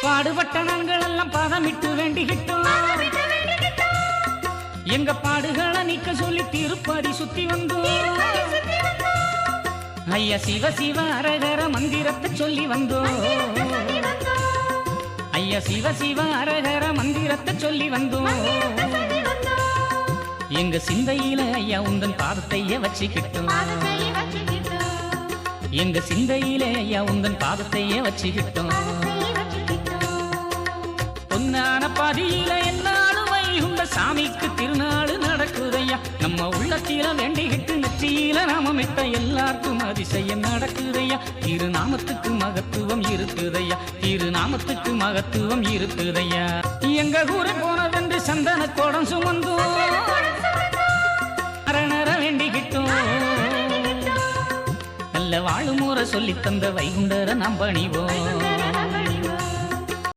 பாடுபட்ட நாங்கள் எல்லாம் பாதமிட்டு வேண்டிக்கிட்டோம். எங்க பாடுகளை நீக்க சொல்லி திருப்பதி சுத்தி வந்தோம். ஐயா சிவ சிவ அரகர மந்திரத்தை சொல்லி வந்தோம். ஐயா சிவ சிவ அரகர மந்திரத்தை சொல்லி வந்தோம். எங்க சிந்தையில ஐயா உந்தன் பாதத்தையே வச்சுக்கிட்டோம். எங்க சிந்தையில ஐயா உந்தன் பாதத்தையே வச்சுக்கிட்டோம். பொன்னான பாதியில என்னாலும் வைகுண்ட சாமிக்கு திருநாள் நடக்குதையா. நம்ம உள்ளத்தில வேண்டிக்கிட்டு நெற்றியில நாமமிட்ட எல்லாருக்கும் அதிசயம் நடக்குதையா. திருநாமத்துக்கு மகத்துவம் இருக்குதையா. திருநாமத்துக்கு மகத்துவம் இருக்குதையா. எங்க ஊரை போனதென்று சந்தன கோடம் சுமந்தோம். அரணர வேண்டிக்கிட்டோம். நல்ல வாழுமுறை சொல்லி தந்த வைகுண்டர நாம் பணிவோம்.